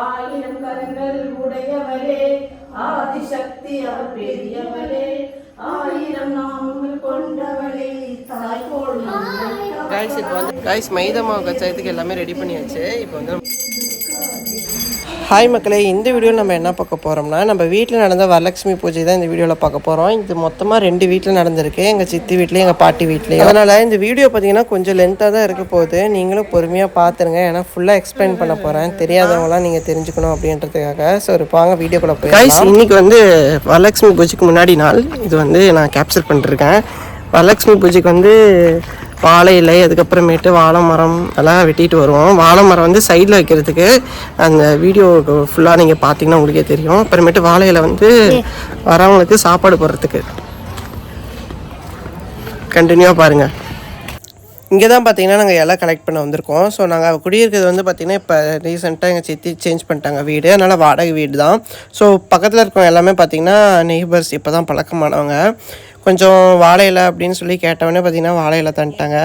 ஆயிரம் கரங்கள் உடையவரே ஆதிசக்தி அவர் பெரியவரே ஆயிரம் நாமங்கள் கொண்டவளே தாய் போல் கைஸ் மைதா மாவு கச்சாயத்துக்கு எல்லாமே ரெடி பண்ணியாச்சு. இப்போ வந்து ஹாய் மக்களே, இந்த வீடியோவில் நம்ம என்ன பார்க்க போகிறோம்னா, நம்ம வீட்டில் நடந்த வரலட்சுமி பூஜை தான் இந்த வீடியோவில் பார்க்க போகிறோம். இது மொத்தமாக 2 வீட்டில் நடந்திருக்கு, எங்கள் சித்தி வீட்லேயும் எங்கள் பாட்டி வீட்லேயும். அதனால் இந்த வீடியோ பார்த்தீங்கன்னா கொஞ்சம் லென்த்தாக தான் இருக்க போகுது. நீங்களும் பொறுமையாக பார்த்துருங்க, ஏன்னா ஃபுல்லாக எக்ஸ்பிளைன் பண்ண போகிறேன். தெரியாதவங்களாம் நீங்கள் தெரிஞ்சுக்கணும் அப்படின்றதுக்காக. ஸோ வாங்க வீடியோக்குள்ளே போய் கைஸ். இன்றைக்கி வந்து வரலட்சுமி பூஜைக்கு முன்னாடி நாள் இது வந்து நான் கேப்சர் பண்ணிருக்கேன். வரலட்சுமி பூஜைக்கு வந்து வாழை இலை, அதுக்கப்புறமேட்டு வாழை மரம் எல்லாம் வெட்டிட்டு வருவோம். வாழை மரம் வந்து சைடில் வைக்கிறதுக்கு அந்த வீடியோ ஃபுல்லாக நீங்கள் பார்த்தீங்கன்னா உங்களுக்கே தெரியும். அப்புறமேட்டு வாழை இலை வந்து வரவங்களுக்கு சாப்பாடு போடுறதுக்கு. கண்டினியூவாக பாருங்கள். இங்கே தான் பார்த்தீங்கன்னா நாங்கள் எல்லாம் கலெக்ட் பண்ண வந்திருக்கோம். ஸோ நாங்கள் குடியிருக்கிறது வந்து பார்த்திங்கன்னா இப்போ ரீசெண்டாக எங்கள் சித்தி சேஞ்ச் பண்ணிட்டாங்க வீடு, அதனால் வாடகை வீடு தான். ஸோ பக்கத்தில் இருக்கவங்க எல்லாமே பார்த்திங்கன்னா நெய்பர்ஸ் இப்போ தான் பழக்கமானவங்க. கொஞ்சம் வாழை இலை அப்படின்னு சொல்லி கேட்டவொடனே பார்த்திங்கன்னா வாழை இலை தந்துட்டாங்க.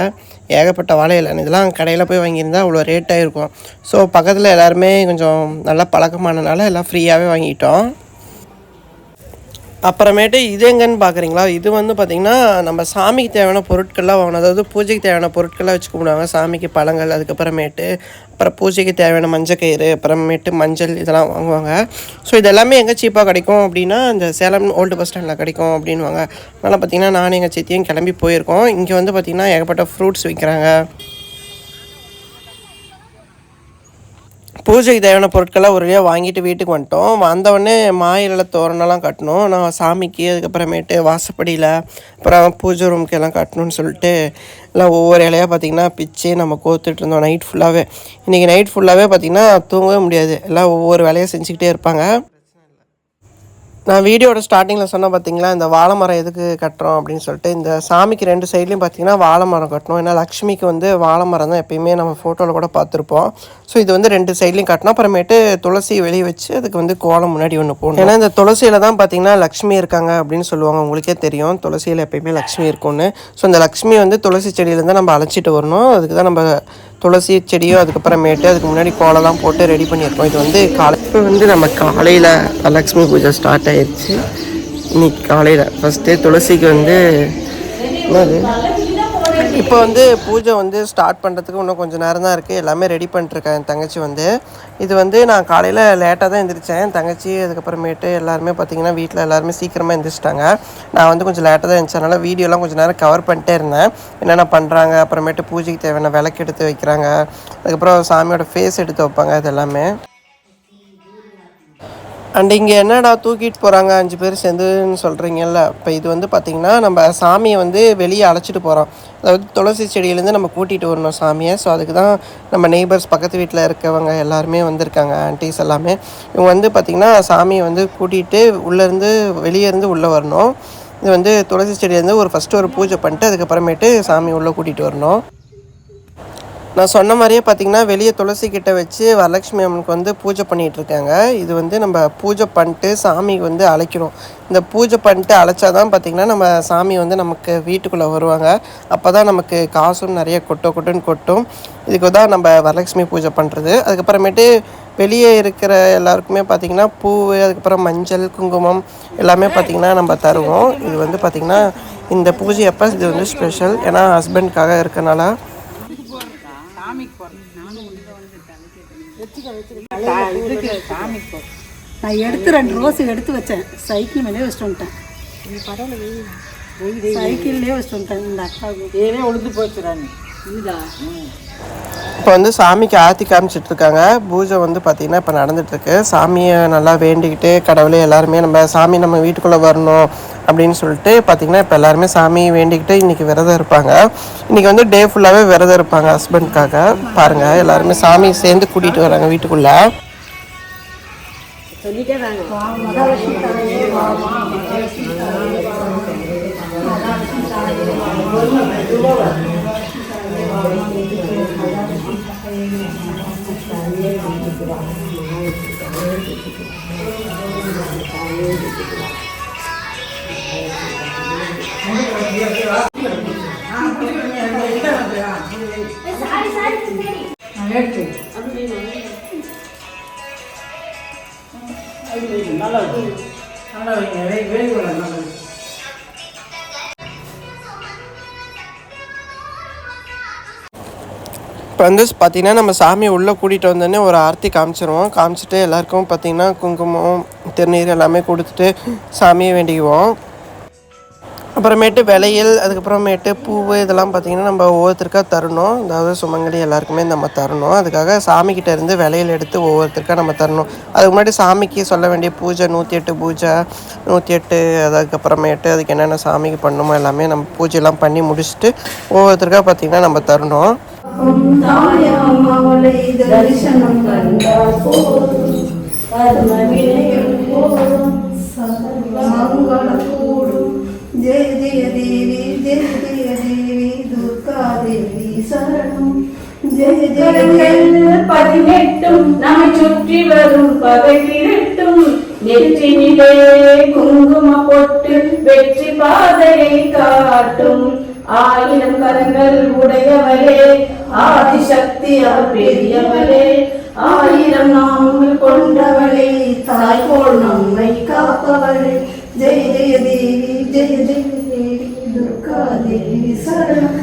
ஏகப்பட்ட வாழை இலை, இதெல்லாம் கடையில் போய் வாங்கியிருந்தால் அவ்வளோ ரேட்டாக இருக்கும். ஸோ பக்கத்தில் எல்லாருமே கொஞ்சம் நல்லா பழக்கமானனால எல்லாம் ஃப்ரீயாகவே வாங்கிட்டோம். அப்புறமேட்டு இது எங்கன்னு பார்க்குறீங்களா, இது வந்து பார்த்திங்கன்னா நம்ம சாமிக்கு தேவையான பொருட்கள்லாம் வாங்கணும். அதாவது பூஜைக்கு தேவையான பொருட்கள்லாம் வச்சு கும்பிடுவாங்க. சாமிக்கு பழங்கள், அதுக்கப்புறமேட்டு அப்புறம் பூஜைக்கு தேவையான மஞ்சள் கயிறு, அப்புறமேட்டு மஞ்சள் இதெல்லாம் வாங்குவாங்க. ஸோ இது எல்லாமே எங்கே சீப்பாக கிடைக்கும் அப்படின்னா இந்த சேலம் ஓல்டு பஸ் ஸ்டாண்டில் கிடைக்கும் அப்படின்வாங்க. அதனால் பார்த்திங்கன்னா நானும் எங்கள் சித்தியும் கிளம்பி போயிருக்கோம். இங்கே வந்து பார்த்திங்கன்னா ஏகப்பட்ட ஃப்ரூட்ஸ் விற்கிறாங்க. பூஜைக்கு தேவையான பொருட்கள்லாம் ஒரு வழியாக வாங்கிட்டு வீட்டுக்கு வந்துட்டோம். வந்தவுடனே மாயிலில் தோரணெல்லாம் கட்டணும். நான் சாமிக்கு, அதுக்கப்புறமேட்டு வாசப்படியில், அப்புறம் பூஜை ரூமுக்கு எல்லாம் கட்டணும்னு சொல்லிட்டு எல்லாம் ஒவ்வொரு இலையாக பார்த்திங்கன்னா பிச்சு நம்ம கோத்துட்டு இருந்தோம் நைட் ஃபுல்லாகவே. இன்றைக்கி நைட் ஃபுல்லாகவே பார்த்திங்கன்னா தூங்கவே முடியாது, எல்லாம் ஒவ்வொரு வேலையை செஞ்சுக்கிட்டே இருப்பாங்க. நான் வீடியோட ஸ்டார்டிங்கில் சொன்னால் பார்த்தீங்களா, இந்த வாழை மரம் எதுக்கு கட்டுறோம் அப்படின்னு சொல்லிட்டு. இந்த சாமிக்கு 2 சைட்லேயும் பார்த்தீங்கன்னா வாழை மரம் கட்டணும். ஏன்னா லக்ஷ்மிக்கு வந்து வாழை மரம் தான் எப்பயுமே நம்ம ஃபோட்டோவில் கூட பார்த்துருப்போம். ஸோ இது வந்து 2 சைட்லேயும் கட்டணும். அப்புறமேட்டு துளசி வெளியே வச்சு அதுக்கு வந்து கோலம் முன்னாடி ஒன்று போடணும். ஏன்னா இந்த துளசியில் தான் பார்த்தீங்கன்னா லக்ஷ்மி இருக்காங்க அப்படின்னு சொல்லுவாங்க. உங்களுக்கே தெரியும் துளசியில் எப்பயுமே லக்ஷ்மி இருக்கும்னு. ஸோ இந்த லக்ஷ்மி வந்து துளசி செடியிலேருந்து நம்ம அழைச்சிட்டு வரணும். அதுக்கு தான் நம்ம துளசி செடியும் அதுக்கப்புறமேட்டு அதுக்கு முன்னாடி கோலம்லாம் போட்டு ரெடி பண்ணியிருக்கோம். இது வந்து இப்போ வந்து நம்ம காலையில் லக்ஷ்மி பூஜை ஸ்டார்ட் ஆயிடுச்சு. இன்னைக்கு காலையில் ஃபஸ்ட்டு துளசிக்கு வந்து இப்போ வந்து பூஜை வந்து ஸ்டார்ட் பண்ணுறதுக்கு இன்னும் கொஞ்சம் நேரம் தான் இருக்குது. எல்லாமே ரெடி பண்ணிட்டுருக்கேன் என் தங்கச்சி வந்து. இது வந்து நான் காலையில் லேட்டாக தான் எழுந்திரிச்சேன். என் தங்கச்சி அதுக்கப்புறமேட்டு எல்லாருமே பார்த்திங்கன்னா வீட்டில் எல்லாருமே சீக்கிரமாக எழுந்திரிச்சிட்டாங்க. நான் வந்து கொஞ்சம் லேட்டாக தான் இருந்துச்சு. அதனால் வீடியோலாம் கொஞ்சம் நேரம் கவர் பண்ணிட்டே இருந்தேன். என்னென்ன பண்ணுறாங்க, அப்புறமேட்டு பூஜைக்கு தேவையான விளக்கு எடுத்து வைக்கிறாங்க, அதுக்கப்புறம் சாமியோட ஃபேஸ் எடுத்து வைப்பாங்க, இது எல்லாமே. அண்ட் இங்கே என்னடா தூக்கிட்டு போகிறாங்க 5 பேர் சேர்ந்துன்னு சொல்கிறீங்கல்ல. இப்போ இது வந்து பார்த்திங்கன்னா நம்ம சாமியை வந்து வெளியே அழைச்சிட்டு போகிறோம். அதாவது துளசி செடியிலேருந்து நம்ம கூட்டிகிட்டு வரணும் சாமியை. ஸோ அதுக்கு தான் நம்ம நெய்பர்ஸ் பக்கத்து வீட்டில் இருக்கவங்க எல்லாருமே வந்திருக்காங்க, ஆன்டிஸ் எல்லாமே. இவங்க வந்து பார்த்திங்கன்னா சாமியை வந்து கூட்டிகிட்டு உள்ளேருந்து வெளியேருந்து உள்ளே வரணும். இது வந்து துளசி செடியிலேருந்து ஃபஸ்ட்டு ஒரு பூஜை பண்ணிட்டு அதுக்கப்புறமேட்டு சாமி உள்ளே கூட்டிகிட்டு வரணும். நான் சொன்ன மாதிரியே பார்த்திங்கன்னா வெளியே துளசி கிட்ட வச்சு வரலட்சுமி அம்மனுக்கு வந்து பூஜை பண்ணிகிட்ருக்காங்க. இது வந்து நம்ம பூஜை பண்ணிட்டு சாமிக்கு வந்து அழைக்கணும். இந்த பூஜை பண்ணிட்டு அழைச்சா தான் பார்த்திங்கன்னா நம்ம சாமி வந்து நமக்கு வீட்டுக்குள்ளே வருவாங்க. அப்போ தான் நமக்கு காசும் நிறைய கொட்டுன்னு கொட்டும். இதுக்கு தான் நம்ம வரலட்சுமி பூஜை பண்ணுறது. அதுக்கப்புறமேட்டு வெளியே இருக்கிற எல்லாருக்குமே பார்த்திங்கன்னா பூ, அதுக்கப்புறம் மஞ்சள், குங்குமம் எல்லாமே பார்த்திங்கன்னா நம்ம தருவோம். இது வந்து பார்த்திங்கன்னா இந்த பூஜை அப்போ இது வந்து ஸ்பெஷல், ஏன்னா ஹஸ்பண்ட்காக இருக்கனால. நான் எடுத்து 2 ரோஸ் எடுத்து வச்சேன், சைக்கிள் மேலே வச்சுட்டு வந்துட்டேன். சைக்கிள்லேயே வச்சுட்டு வந்துட்டேன். இந்த அக்காவுக்கு உழுது போச்சுறாங்க. இப்போ வந்து சாமிக்கு ஆற்றி காமிச்சிட்ருக்காங்க. பூஜை வந்து பார்த்திங்கன்னா இப்போ நடந்துகிட்ருக்கு. சாமியை நல்லா வேண்டிக்கிட்டு கடவுளே எல்லாருமே நம்ம வீட்டுக்குள்ளே வரணும் அப்படின்னு சொல்லிட்டு பார்த்திங்கன்னா இப்போ எல்லாருமே சாமி வேண்டிக்கிட்டு இன்றைக்கி விரதம் இருப்பாங்க. இன்றைக்கி வந்து டே ஃபுல்லாகவே விரதம் இருப்பாங்க ஹஸ்பண்ட்காக. பாருங்கள் எல்லாருமே சாமி சேர்ந்து கூட்டிகிட்டு வராங்க வீட்டுக்குள்ளே. சொல்லிட்டே நல்லா இருக்கு. நல்லா வைங்க. வேண்டுகோள் நல்லா இருக்கு. இப்போ வந்து பார்த்திங்கன்னா நம்ம சாமியை உள்ளே கூட்டிகிட்டு வந்தோடனே ஒரு ஆர்த்தி காமிச்சிருவோம். காமிச்சிட்டு எல்லாருக்கும் பார்த்திங்கன்னா குங்குமம் திருநீர் எல்லாமே கொடுத்துட்டு சாமியை வேண்டிக்குவோம். அப்புறமேட்டு விளையல், அதுக்கப்புறமேட்டு பூவு இதெல்லாம் பார்த்திங்கன்னா நம்ம ஒவ்வொருத்தருக்கா தரணும். அதாவது சுமங்கலி எல்லாருக்குமே நம்ம தரணும். அதுக்காக சாமிக்கிட்ட இருந்து விளையல் எடுத்து ஒவ்வொருத்தருக்கா நம்ம தரணும். அதுக்கு முன்னாடி சாமிக்கு சொல்ல வேண்டிய பூஜை 108 பூஜை 108, அதுக்கப்புறமேட்டு அதுக்கு என்னென்ன சாமிக்கு பண்ணணுமோ எல்லாமே நம்ம பூஜைலாம் பண்ணி முடிச்சுட்டு ஒவ்வொருத்தருக்கா பார்த்திங்கன்னா நம்ம தரணும். जय जय देवी जय जय देवी दुर्गा देवी शरणम जय जय பதினெட்டும் நம்மை சுற்றி வரும் பகைத்திரட்டும் நெற்றினிலே குங்கும பொட்டு வெற்றி பாதையை காட்டும். 1000 கரங்கள் உடையவளே ஆதிசக்தி அவர் பெரியவளே 1000 நாமங்கள் கொண்டவளே தாய் போல் நம்மை காப்பவளே जय जय देवी जय जय देवी दुर्गा देवी शरणम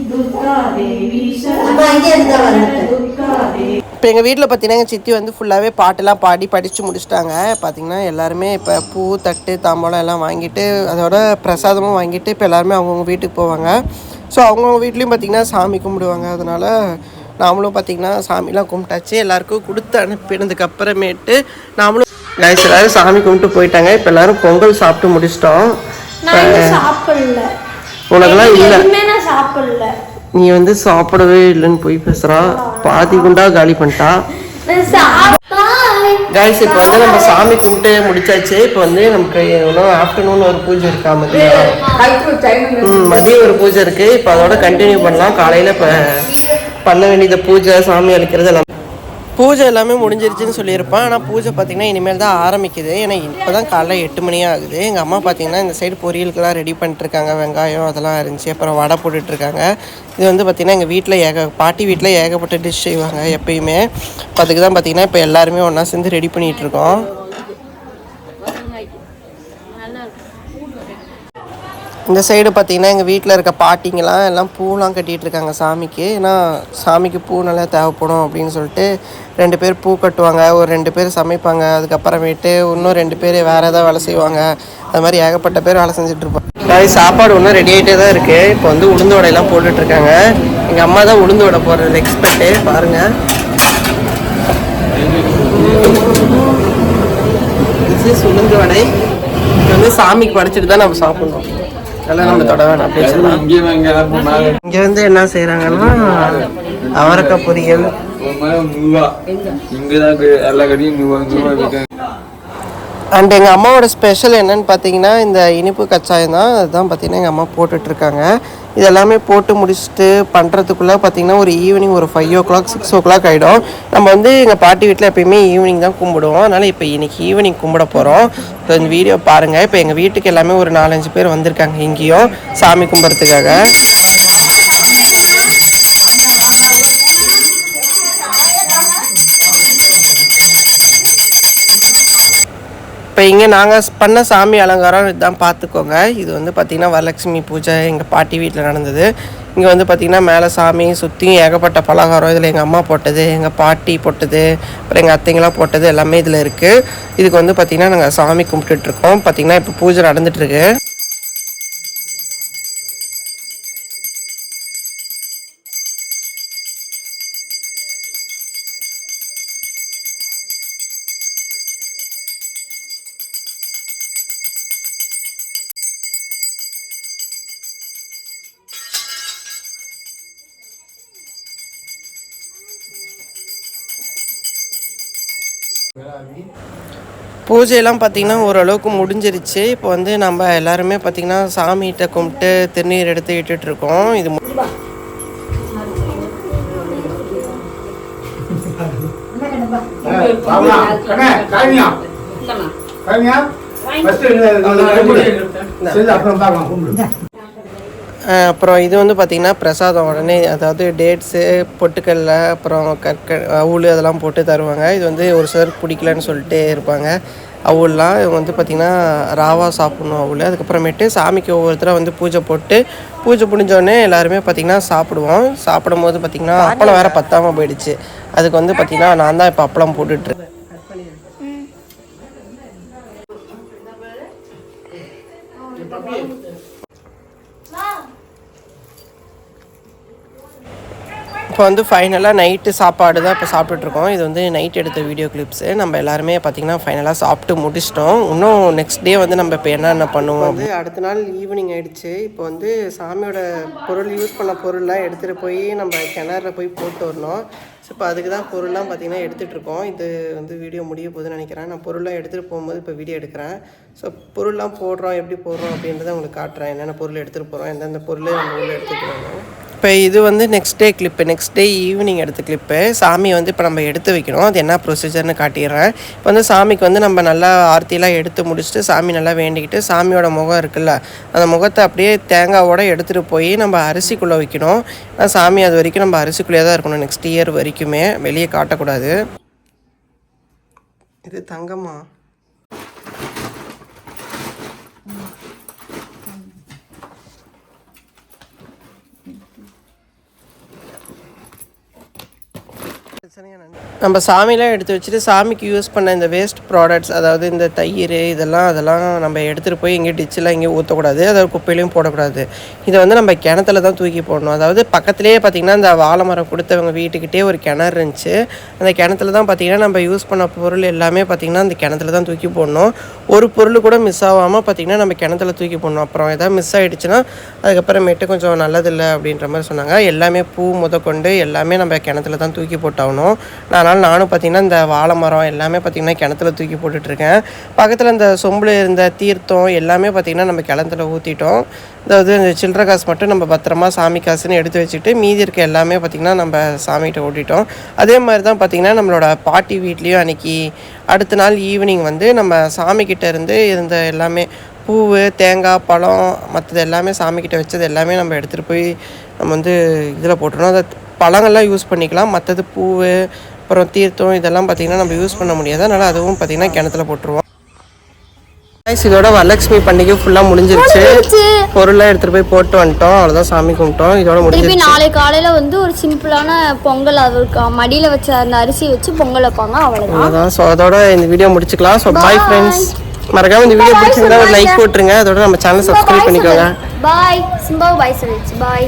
दुर्गा देवी शरणम दुर्गा देवी. இப்போ எங்கள் வீட்டில் பார்த்திங்கன்னா எங்கள் சித்தி வந்து ஃபுல்லாகவே பாட்டெல்லாம் பாடி படித்து முடிச்சிட்டாங்க. பார்த்திங்கன்னா எல்லாருமே இப்போ பூ தட்டு தாம்பூலம் எல்லாம் வாங்கிட்டு அதோட பிரசாதமும் வாங்கிட்டு இப்போ எல்லாருமே அவங்கவுங்க வீட்டுக்கு போவாங்க. ஸோ அவங்கவுங்க வீட்லேயும் பார்த்திங்கன்னா சாமி கும்பிடுவாங்க. அதனால் நாமளும் பார்த்திங்கன்னா சாமிலாம் கும்பிட்டாச்சு. எல்லாருக்கும் கொடுத்து அனுப்பினதுக்கு அப்புறமேட்டு நாமளும் எல்லாரும் சாமி கும்பிட்டு போயிட்டாங்க. இப்போ எல்லாரும் பொங்கல் சாப்பிட்டு முடிச்சிட்டோம். உனக்கெல்லாம் இல்லை, நீ வந்து சாப்பிடவே இல்லைன்னு போய் பேசுறா. பாதி குண்டா காலி பண்ணிட்டா. கைஸ் இப்போ வந்து நம்ம சாமி கும்பிட்டு முடிச்சாச்சு. இப்போ வந்து நமக்கு ஆஃப்டர்நூன் ஒரு பூஜை இருக்கா, மதியம் ஒரு பூஜை இருக்கு. இப்போ அதோட கண்டினியூ பண்ணலாம். காலையில இப்போ பண்ண வேண்டியது பூஜை சாமி அளிக்கிறது எல்லாம் பூஜை எல்லாமே முடிஞ்சிருச்சுன்னு சொல்லியிருப்பான். ஆனால் பூஜை பார்த்திங்கன்னா இனிமேல் தான் ஆரம்பிக்குது. ஏன்னா இப்போ தான் காலைல 8 மணி ஆகுது. எங்கள் அம்மா பார்த்திங்கன்னா இந்த சைடு பொரியலுக்கெல்லாம் ரெடி பண்ணிட்டுருக்காங்க. வெங்காயம் அதெல்லாம் இருந்துச்சு. அப்புறம் வடை போட்டுட்ருக்காங்க. இது வந்து பார்த்திங்கன்னா எங்கள் வீட்டில் பாட்டி வீட்டில் ஏகப்பட்ட டிஷ் செய்வாங்க எப்பயுமே. அதுக்கு தான் பார்த்திங்கன்னா இப்போ எல்லாருமே ஒன்றா சேர்ந்து ரெடி பண்ணிகிட்ருக்கோம். இந்த சைடு பார்த்திங்கன்னா எங்கள் வீட்டில் இருக்க பாட்டிங்கெல்லாம் எல்லாம் பூலாம் கட்டிகிட்டு இருக்காங்க சாமிக்கு. ஏன்னா சாமிக்கு பூ நல்லா தேவைப்படும் அப்படின்னு சொல்லிட்டு 2 பேர் பூ கட்டுவாங்க, ஒரு 2 பேர் சமைப்பாங்க, அதுக்கப்புறமேட்டு இன்னும் 2 பேர் வேறு ஏதாவது வேலை செய்வாங்க. அது மாதிரி ஏகப்பட்ட பேர் வேலை செஞ்சுட்ருப்பாங்க. சாப்பாடு ஒன்றும் ரெடி ஆகிட்டே தான் இருக்குது. இப்போ வந்து உளுந்து வடையெல்லாம் போட்டுட்ருக்காங்க. எங்கள் அம்மா தான் உளுந்து வடை போடுறது எக்ஸ்பர்ட்டு. பாருங்கள், உளுந்து வடை இது வந்து சாமிக்கு படைச்சிட்டு தான் நம்ம சாப்பிட்ணும். எல்லாம் நம்ம தொட வேணாம் அப்படின்னு சொல்லலாம். இங்கே வந்து என்ன செய்கிறாங்கன்னா அவரைக்காய் பொரியல். அண்ட் எங்கள் அம்மாவோட ஸ்பெஷல் என்னன்னு பார்த்தீங்கன்னா இந்த இனிப்பு கச்சாயம் தான். அதுதான் பார்த்தீங்கன்னா எங்கள் அம்மா போட்டுட்ருக்காங்க. இது எல்லாமே போட்டு முடிச்சுட்டு பண்ணுறதுக்குள்ளே பார்த்திங்கன்னா ஒரு ஈவினிங் ஒரு 5 o'clock 6 o'clock ஆகிடும். நம்ம வந்து எங்கள் பாட்டி வீட்டில் எப்பயுமே ஈவினிங் தான் கும்பிடுவோம். அதனால் இப்போ இன்றைக்கி ஈவினிங் கும்பிட போகிறோம். இப்போ இந்த வீடியோ பாருங்கள். இப்போ எங்கள் வீட்டுக்கு எல்லாமே ஒரு 4-5 பேர் வந்திருக்காங்க இங்கேயும் சாமி கும்பிட்றதுக்காக. இப்போ இங்கே நாங்கள் பண்ண சாமி அலங்காரம் இதுதான் பார்த்துக்கோங்க. இது வந்து பார்த்திங்கன்னா வரலட்சுமி பூஜை எங்கள் பாட்டி வீட்டில் நடந்தது. இங்கே வந்து பார்த்திங்கன்னா மேலே சாமி சுற்றியும் ஏகப்பட்ட பலகாரம். இதில் எங்கள் அம்மா போட்டது, எங்கள் பாட்டி போட்டது, அப்புறம் எங்கள் அத்தைங்களாம் போட்டது எல்லாமே இதில் இருக்குது. இதுக்கு வந்து பார்த்திங்கன்னா நாங்கள் சாமி கும்பிட்டுட்ருக்கோம். பார்த்திங்கன்னா இப்போ பூஜை நடந்துகிட்ருக்கு. பூஜையெல்லாம் பார்த்திங்கன்னா ஓரளவுக்கு முடிஞ்சிருச்சு. இப்போ வந்து நம்ம எல்லாருமே பார்த்திங்கன்னா சாமிகிட்ட கும்பிட்டு திருநீர் எடுத்து இட்டுட்ருக்கோம். இது அப்புறம் இது வந்து பார்த்திங்கன்னா பிரசாதம் உடனே, அதாவது டேட்ஸு, பொட்டுக்கல்ல, அப்புறம் அவுள் அதெல்லாம் போட்டு தருவாங்க. இது வந்து ஒரு சிலர் பிடிக்கலன்னு சொல்லிட்டு இருப்பாங்க. அவுள்லாம் இவங்க வந்து பார்த்திங்கன்னா ராவா சாப்பிட்ணும் அவுள். அதுக்கப்புறமேட்டு சாமிக்கு ஒவ்வொருத்தராக வந்து பூஜை முடிஞ்சோடனே எல்லாருமே பார்த்திங்கன்னா சாப்பிடுவோம். சாப்பிடும்போது பார்த்திங்கன்னா அப்பளம் வேறு பத்தாமல் போயிடுச்சு. அதுக்கு வந்து பார்த்திங்கன்னா நான் தான் இப்போ அப்பளம் போட்டுட்ருக்கேன். இப்போ வந்து ஃபைனலாக நைட்டு சாப்பாடு தான் இப்போ சாப்பிட்டுட்ருக்கோம். இது வந்து நைட் எடுத்த வீடியோ கிளிப்ஸு. நம்ம எல்லாருமே பார்த்திங்கன்னா ஃபைனலாக சாப்பிட்டு முடிச்சிட்டோம். இன்னும் நெக்ஸ்ட் டே வந்து நம்ம இப்போ என்னென்ன பண்ணுவோம் வந்து அடுத்த நாள் ஈவினிங் ஆகிடுச்சு. இப்போ வந்து சாமியோட யூஸ் பண்ண பொருள்லாம் எடுத்துகிட்டு போய் நம்ம கிணறுல போய் போட்டு வரணும். ஸோ இப்போ அதுக்கு தான் பொருள்லாம் பார்த்திங்கன்னா எடுத்துகிட்ருக்கோம். இது வந்து வீடியோ முடிய போகுதுன்னு நினைக்கிறேன். நான் பொருள்லாம் எடுத்துகிட்டு போகும்போது இப்போ வீடியோ எடுக்கிறேன். ஸோ பொருள்லாம் போடுறோம், எப்படி போடுறோம் அப்படின்றத உங்களுக்கு காட்டுறேன். என்னென்ன பொருள் எடுத்துகிட்டு போகிறோம், எந்தெந்த பொருள் நம்ம உள்ள எடுத்துக்கிறோம். இப்போ இது வந்து நெக்ஸ்ட் டே ஈவினிங் எடுத்த கிளிப்பு. சாமியை வந்து இப்போ நம்ம எடுத்து வைக்கணும். அது என்ன ப்ரொசீஜர்னு காட்டிடுறேன். இப்போ வந்து சாமிக்கு வந்து நம்ம நல்லா ஆர்த்திலாம் எடுத்து முடிச்சுட்டு சாமி நல்லா வேண்டிக்கிட்டு சாமியோட முகம் இருக்குல்ல, அந்த முகத்தை அப்படியே தேங்காவோடு எடுத்துகிட்டு போய் நம்ம அரிசிக்குள்ளே வைக்கணும். சாமி அது வரைக்கும் நம்ம அரிசிக்குள்ளேயே தான் இருக்கணும் நெக்ஸ்ட் இயர் வரைக்குமே, வெளியே காட்டக்கூடாது. இது தங்கம்மா. நம்ம சாமிலாம் எடுத்து வச்சுட்டு சாமிக்கு யூஸ் பண்ண இந்த வேஸ்ட் ப்ராடக்ட்ஸ், அதாவது இந்த தயிர் அதெல்லாம் நம்ம எடுத்துகிட்டு போய் எங்கேயும் டிச்செலாம் எங்கேயும் ஊற்றக்கூடாது, அதாவது குப்பையிலையும் போடக்கூடாது. இதை வந்து நம்ம கிணத்துல தான் தூக்கி போடணும். அதாவது பக்கத்துலேயே பார்த்திங்கன்னா இந்த வாழை மரம் கொடுத்தவங்க வீட்டுக்கிட்டே ஒரு கிணறு இருந்துச்சு. அந்த கிணத்துல தான் பார்த்திங்கன்னா நம்ம யூஸ் பண்ண பொருள் எல்லாமே பார்த்திங்கன்னா அந்த கிணத்துல தான் தூக்கி போடணும். ஒரு பொருள் கூட மிஸ் ஆகாமல் பார்த்திங்கன்னா நம்ம கிணத்துல தூக்கி போடணும். அப்புறம் எதாவது மிஸ் ஆகிடுச்சுன்னா அதுக்கப்புறமேட்டு கொஞ்சம் நல்லதில்லை அப்படின்ற மாதிரி சொன்னாங்க. எல்லாமே பூ முதற்கொண்டு எல்லாமே நம்ம கிணத்துல தான் தூக்கி போட்டாகணும். அதனால் நானும் பார்த்திங்கன்னா இந்த வாழை மரம் எல்லாமே பார்த்திங்கன்னா கிணத்துல தூக்கி போட்டுட்ருக்கேன். பக்கத்தில் இந்த சொம்பில் இருந்த தீர்த்தம் எல்லாமே பார்த்திங்கன்னா நம்ம கிணத்துல ஊற்றிட்டோம். அதாவது இந்த சில்லற காசு மட்டும் நம்ம பத்திரமா சாமி காசுன்னு எடுத்து வச்சுட்டு மீதி இருக்க எல்லாமே பார்த்திங்கன்னா நம்ம சாமிகிட்ட ஓட்டிட்டோம். அதே மாதிரி தான் பார்த்திங்கன்னா நம்மளோட பாட்டி வீட்லேயும் அன்றைக்கி அடுத்த நாள் ஈவினிங் வந்து நம்ம சாமிக்கிட்ட இருந்து இருந்த எல்லாமே பூவு, தேங்காய், பழம், மற்றது எல்லாமே சாமிக்கிட்ட வச்சது எல்லாமே நம்ம எடுத்துகிட்டு போய் நம்ம வந்து இதில் போட்டுருணும். அதை பழங்கள்லாம் யூஸ் பண்ணிக்கலாம். மற்றது பூவு, அப்புறம் தீர்த்தம் இதெல்லாம் பார்த்திங்கன்னா நம்ம யூஸ் பண்ண முடியாது. அதனால் அதுவும் பார்த்திங்கன்னா கிணத்துல போட்டுருவோம். இதோட வரலட்சுமி பண்டிகை ஃபுல்லாக முடிஞ்சிருச்சு. பொருளாக எடுத்துகிட்டு போய் போட்டு வந்துட்டோம். அவ்வளோதான், சாமி கும்பிட்டோம். இதோட முடிஞ்சு நாளை காலையில் வந்து ஒரு சிம்பிளான பொங்கல், அவருக்கு மடியில் வச்ச அந்த அரிசி வச்சு பொங்கல் வைப்பாங்க. அவ்வளோதான். ஸோ அதோட இந்த வீடியோ முடிச்சுக்கலாம். So bye friends. மறக்காம இந்த வீடியோ பிடிச்சிருந்தா ஒரு லைக் போட்டுருங்க. அதோட நம்ம சேனல் சப்ஸ்கிரைப் பண்ணிக்கோங்க. பாய். சிம்பாவை பாய் சொல்லிடுச்சு. பாய்.